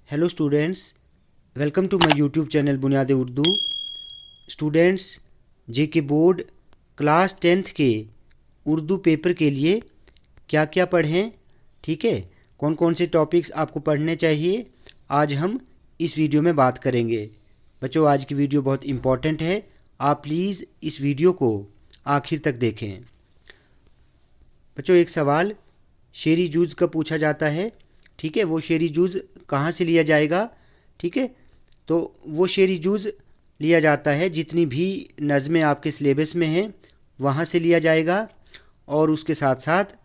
Hello students, welcome to my YouTube channel Buniyad Urdu. Students, JK board class 10th के Urdu paper के लिए क्या क्या पढ़ें, ठीक है, कौन कौन से टॉपिक्स आपको पढ़ने चाहिए, आज हम इस वीडियो में बात करेंगे। बच्चों, आज की वीडियो बहुत इम्पॉर्टेंट है, आप प्लीज़ इस वीडियो को आखिर तक देखें। बच्चों, एक सवाल शेरी जूज़ का पूछा जाता है, ठीक है। वो शेरी जूज़ कहाँ से लिया जाएगा, ठीक है। तो वो शेरी जूज़ लिया जाता है जितनी भी नज़में आपके सिलेबस में हैं वहाँ से लिया जाएगा, और उसके साथ साथ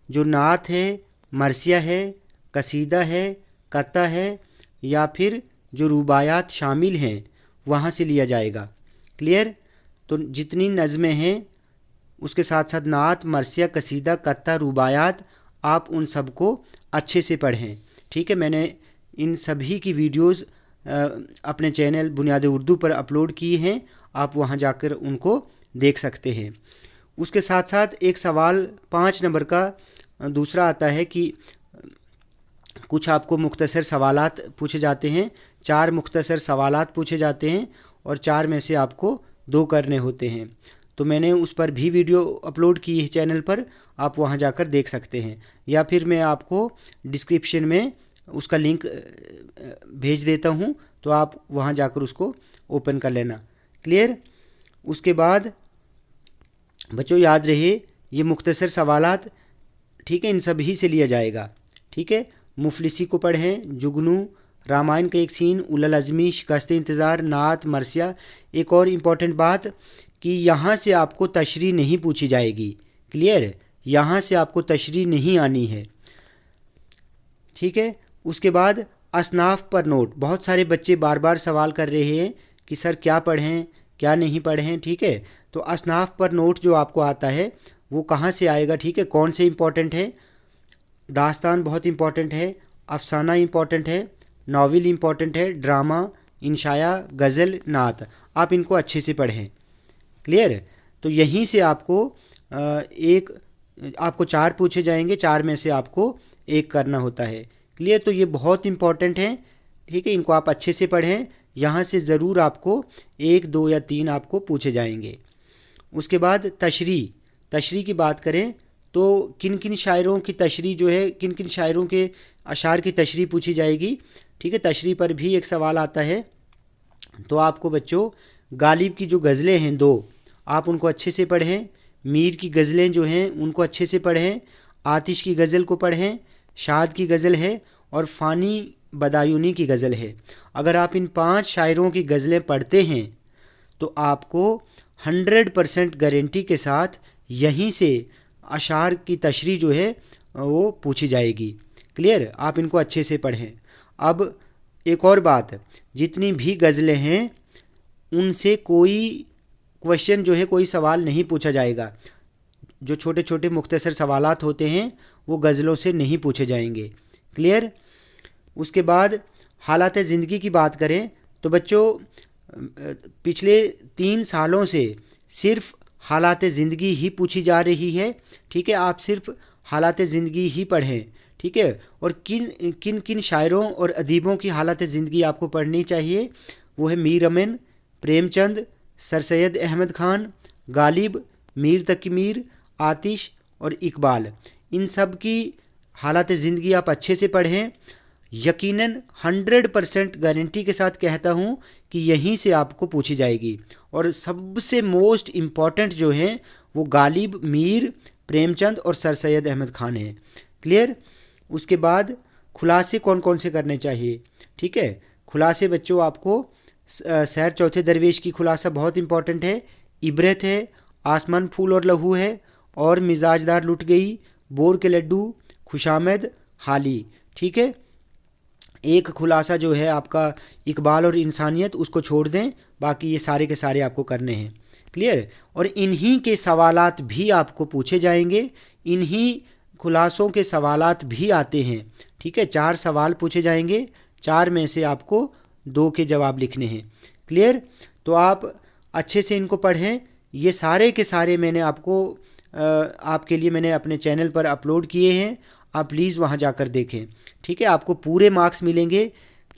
जो नात है, मरसिया है, कसीदा है, कत्ता है, या फिर जो रुबायात शामिल हैं वहाँ से लिया जाएगा। क्लियर? तो जितनी नज़में हैं उसके साथ साथ नात, मरसिया, कसीदा, कत्ता, रुबायात, आप उन सब को अच्छे से पढ़ें, ठीक है। मैंने इन सभी की वीडियोस अपने चैनल बुनियाद उर्दू पर अपलोड की हैं, आप वहां जाकर उनको देख सकते हैं। उसके साथ साथ एक सवाल 5 नंबर का दूसरा आता है कि कुछ आपको मुख्तसर सवालात पूछे जाते हैं, 4 मुख्तसर सवालात पूछे जाते हैं और 4 में से आपको 2 करने होते हैं। तो मैंने उस पर भी वीडियो अपलोड की है चैनल पर, आप वहां जाकर देख सकते हैं, या फिर मैं आपको डिस्क्रिप्शन में उसका लिंक भेज देता हूं, तो आप वहां जाकर उसको ओपन कर लेना। क्लियर? उसके बाद बच्चों याद रहे, ये मुख्तसर सवालात, ठीक है, इन सभी से लिया जाएगा, ठीक है। मुफलिसी को पढ़ें, जुगनू, रामायण का एक सीन, उलल अज़मी, शिकस्त इंतज़ार, नात, मरसिया। एक और इम्पॉर्टेंट बात कि यहाँ से आपको तशरीह नहीं पूछी जाएगी। क्लियर? यहाँ से आपको तशरीह नहीं आनी है, ठीक है। उसके बाद असनाफ पर नोट, बहुत सारे बच्चे बार बार सवाल कर रहे हैं कि सर क्या पढ़ें क्या नहीं पढ़ें, ठीक है। तो असनाफ पर नोट जो आपको आता है वो कहाँ से आएगा, ठीक है, कौन से इंपॉर्टेंट है। दास्तान बहुत इंपॉर्टेंट है, अफसाना इंपॉर्टेंट है, नावल इंपॉर्टेंट है, ड्रामा, इंशाया, गज़ल, नात, आप इनको अच्छे से पढ़ें। क्लियर? तो यहीं से आपको आपको 4 पूछे जाएंगे, 4 में से आपको 1 करना होता है। क्लियर? तो ये बहुत इंपॉर्टेंट है, ठीक है, इनको आप अच्छे से पढ़ें, यहाँ से ज़रूर आपको 1, 2 या 3 आपको पूछे जाएंगे। उसके बाद तशरीह की बात करें तो किन किन शायरों की तशरीह जो है, किन किन शायरों के अशार की तशरीह पूछी जाएगी, ठीक है। तशरीह पर भी एक सवाल आता है। तो आपको बच्चों गालिब की जो गज़लें हैं 2, आप उनको अच्छे से पढ़ें। मीर की गज़लें जो हैं उनको अच्छे से पढ़ें। आतिश की गज़ल को पढ़ें, शाद की गज़ल है, और फ़ानी बदायूनी की गज़ल है। अगर आप इन 5 शायरों की गज़लें पढ़ते हैं तो आपको 100% गारंटी के साथ यहीं से अशार की तशरीह जो है वो पूछी जाएगी। क्लियर? आप इनको अच्छे से पढ़ें। अब एक और बात, जितनी भी गज़लें हैं उनसे कोई क्वेश्चन जो है, कोई सवाल नहीं पूछा जाएगा। जो छोटे छोटे मुख्तसर सवालात होते हैं वो गज़लों से नहीं पूछे जाएंगे। क्लियर? उसके बाद हालात ज़िंदगी की बात करें तो बच्चों पिछले 3 सालों से सिर्फ हालात ज़िंदगी ही पूछी जा रही है, ठीक है। आप सिर्फ हालात ज़िंदगी ही पढ़ें, ठीक है। और किन किन शायरों और अदीबों की हालात ज़िंदगी आपको पढ़नी चाहिए, वो है मीर अमन, प्रेमचंद, सर सैयद अहमद खान, गालिब, मीर तकी मीर, आतिश और इकबाल। इन सब की हालात ज़िंदगी आप अच्छे से पढ़ें। यकीनन 100% गारंटी के साथ कहता हूँ कि यहीं से आपको पूछी जाएगी। और सबसे मोस्ट इम्पॉर्टेंट जो हैं वो गालिब, मीर, प्रेमचंद और सर सैयद अहमद खान हैं। क्लियर? उसके बाद खुलासे कौन कौन से करने चाहिए, ठीक है। खुलासे बच्चों आपको सैर चौथे दरवेश की खुलासा बहुत इंपॉर्टेंट है, इबरत है, आसमान फूल और लहू है, और मिजाजदार लुट गई, बोर के लड्डू, खुशामद, हाली, ठीक है। एक खुलासा जो है आपका इकबाल और इंसानियत, उसको छोड़ दें, बाकी ये सारे के सारे आपको करने हैं। क्लियर? और इन्हीं के सवालात भी आपको पूछे जाएंगे, इन्हीं खुलासों के सवालात भी आते हैं, ठीक है। 4 सवाल पूछे जाएंगे, 4 में से आपको 2 के जवाब लिखने हैं। क्लियर? तो आप अच्छे से इनको पढ़ें। ये सारे के सारे मैंने आपके लिए मैंने अपने चैनल पर अपलोड किए हैं, आप प्लीज़ वहाँ जाकर देखें, ठीक है। आपको पूरे मार्क्स मिलेंगे,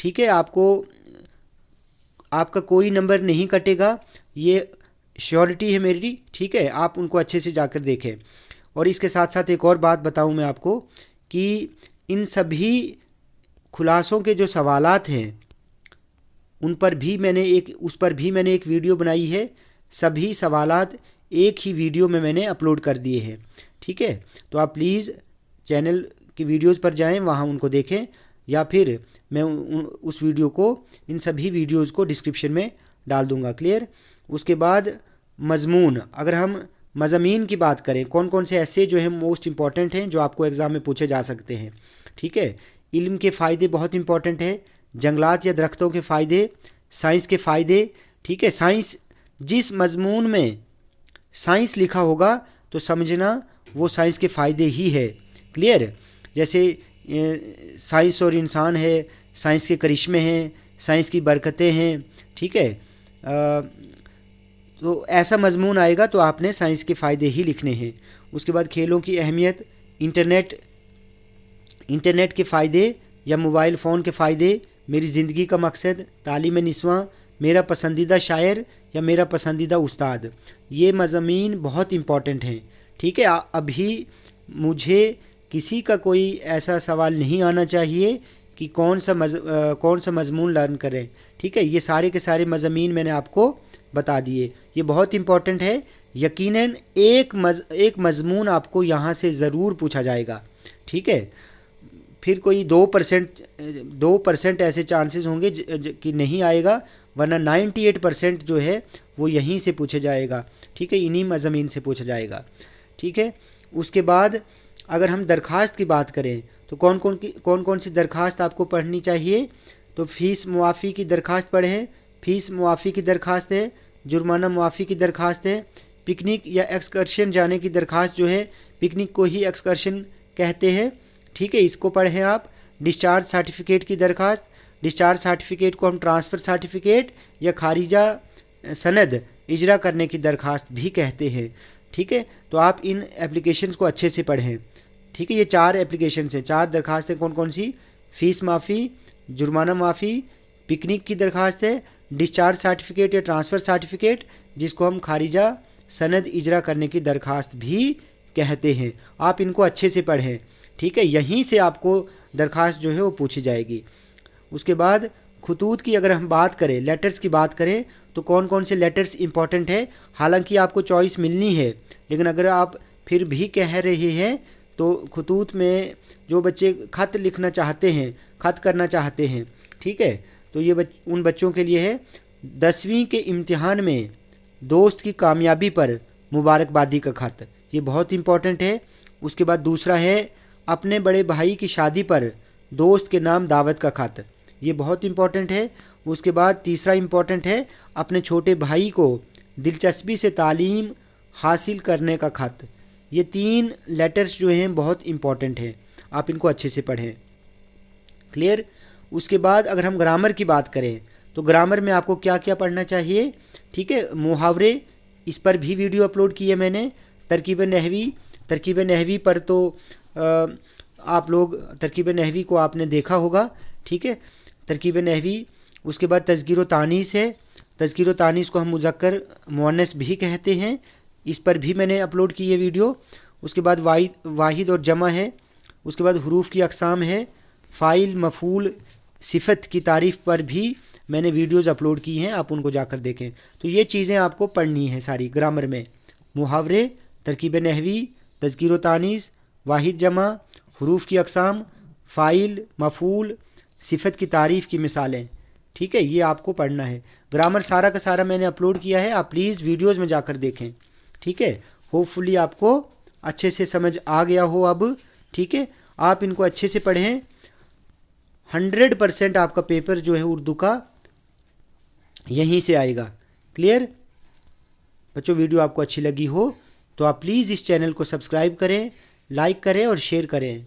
ठीक है, आपका कोई नंबर नहीं कटेगा, ये श्योरिटी है मेरी। ठीक है, आप उनको अच्छे से जाकर देखें। और इसके साथ साथ एक और बात बताऊं मैं आपको कि इन सभी खुलासों के जो सवालात हैं उस पर भी मैंने एक वीडियो बनाई है। सभी सवालात एक ही वीडियो में मैंने अपलोड कर दिए हैं। ठीक है, तो आप प्लीज़ चैनल की वीडियोज़ पर जाएं, वहाँ उनको देखें, या फिर मैं उस वीडियो को, इन सभी वीडियोज़ को डिस्क्रिप्शन में डाल दूंगा। क्लियर। उसके बाद मज़मून, अगर हम मज़ामीन की बात करें, कौन कौन से ऐसे जो हैं मोस्ट इंपॉर्टेंट हैं जो आपको एग्ज़ाम में पूछे जा सकते हैं। ठीक है, इल्म के फ़ायदे बहुत इंपॉर्टेंट है, जंगलात या दरख्तों के फ़ायदे, साइंस के फ़ायदे। ठीक है, साइंस, जिस मज़मून में साइंस लिखा होगा तो समझना वो साइंस के फ़ायदे ही है। क्लियर। जैसे साइंस और इंसान है, साइंस के करिश्मे हैं, साइंस की बरकतें हैं। ठीक है, तो ऐसा मजमून आएगा तो आपने साइंस के फ़ायदे ही लिखने हैं। उसके बाद खेलों की अहमियत, इंटरनेट के फ़ायदे या मोबाइल फ़ोन के फ़ायदे, मेरी ज़िंदगी का मकसद, तालीम निस्वां, मेरा पसंदीदा शायर या मेरा पसंदीदा उस्ताद। ये मज़ामीन बहुत इम्पॉर्टेंट हैं। ठीक है, अभी मुझे किसी का कोई ऐसा सवाल नहीं आना चाहिए कि कौन सा मज़मून लर्न करें। ठीक है, ये सारे के सारे मज़ामीन मैंने आपको बता दिए, ये बहुत इम्पॉर्टेंट है। यकीनन एक मज़मून आपको यहाँ से ज़रूर पूछा जाएगा। ठीक है, फिर कोई 2% ऐसे चांसेस होंगे कि नहीं आएगा, वरना 98% जो है वो यहीं से पूछा जाएगा। ठीक है, इन्हीं मज़ामीन से पूछा जाएगा। ठीक है, उसके बाद अगर हम दरख्वास्त की बात करें तो कौन कौन सी दरख्वास्त आपको पढ़नी चाहिए। तो फ़ीस मुआफ़ी की दरख्वास्त पढ़ें, फ़ीस मुआफ़ी की दरख्वास्त है, जुर्माना मुआफ़ी की दरख्वास्त है, पिकनिक या एक्सकर्शन जाने की दरख्वास्त जो है, पिकनिक को ही एक्सकर्शन कहते हैं। ठीक है, इसको पढ़ें आप। डिस्चार्ज सर्टिफिकेट की दरख्वास्त, डिस्चार्ज सर्टिफिकेट को हम ट्रांसफ़र सर्टिफिकेट या खारिजा सनद इजरा करने की दरख्वास्त भी कहते हैं। ठीक है, तो आप इन एप्लीकेशंस को अच्छे से पढ़ें। ठीक है, ये 4 एप्लीकेशंस हैं, 4 दरख्वास्तें कौन कौन सी, फ़ीस माफ़ी, जुर्माना माफ़ी, पिकनिक की दरख्वास्त है, डिस्चार्ज सर्टिफिकेट या ट्रांसफ़र सर्टिफिकेट जिसको हम खारिजा सनद इजरा करने की दरख्वास्त भी कहते हैं। आप इनको अच्छे से पढ़ें। ठीक है, यहीं से आपको दरख्वास्त जो है वो पूछी जाएगी। उसके बाद खतूत की अगर हम बात करें, लेटर्स की बात करें, तो कौन कौन से लेटर्स इंपॉर्टेंट है। हालांकि आपको चॉइस मिलनी है, लेकिन अगर आप फिर भी कह रहे हैं तो खतूत में जो बच्चे ख़त लिखना चाहते हैं, ख़त करना चाहते हैं, ठीक है, तो ये उन बच्चों के लिए है 10वीं के इम्तिहान में दोस्त की कामयाबी पर मुबारकबादी का ख़त, ये बहुत इम्पॉर्टेंट है। उसके बाद दूसरा है अपने बड़े भाई की शादी पर दोस्त के नाम दावत का ख़त, ये बहुत इम्पॉर्टेंट है। उसके बाद तीसरा इम्पॉर्टेंट है अपने छोटे भाई को दिलचस्पी से तालीम हासिल करने का ख़त। ये 3 लेटर्स जो हैं बहुत इम्पॉर्टेंट हैं, आप इनको अच्छे से पढ़ें। क्लियर। उसके बाद अगर हम ग्रामर की बात करें तो ग्रामर में आपको क्या क्या पढ़ना चाहिए। ठीक है, मुहावरे, इस पर भी वीडियो अपलोड की है मैंने। तरकीब नहवी पर तो आप लोग तरकीब नहवी को आपने देखा होगा। ठीक है, तरकीब नहवी। उसके बाद तज़कीर व तानीस है, तज़कीर व तानीस को हम मुज़क्कर मुअन्नस भी कहते हैं, इस पर भी मैंने अपलोड की है वीडियो। उसके बाद वाहिद और जमा है। उसके बाद हुरूफ की अक़साम है, फ़ाइल, मफ़ूल, सिफ़त की तारीफ़ पर भी मैंने वीडियोज़ अपलोड की हैं, आप उनको जाकर देखें। तो ये चीज़ें आपको पढ़नी है सारी ग्रामर में, मुहावरे, तरकीब नहवी, तज़कीर व तानीस, वाहिद जमा, हुरूफ की अक़साम, फ़ाइल, मफ़ूल, सिफ़त की तारीफ़ की मिसालें। ठीक है, ये आपको पढ़ना है। ग्रामर सारा का सारा मैंने अपलोड किया है, आप प्लीज़ वीडियोज़ में जाकर देखें। ठीक है, होपफुली आपको अच्छे से समझ आ गया हो अब। ठीक है, आप इनको अच्छे से पढ़ें। 100% आपका पेपर जो है उर्दू का यहीं से आएगा। क्लियर बच्चों, वीडियो आपको अच्छी लगी हो तो आप प्लीज़ इस चैनल को सब्सक्राइब करें, लाइक करें और शेयर करें।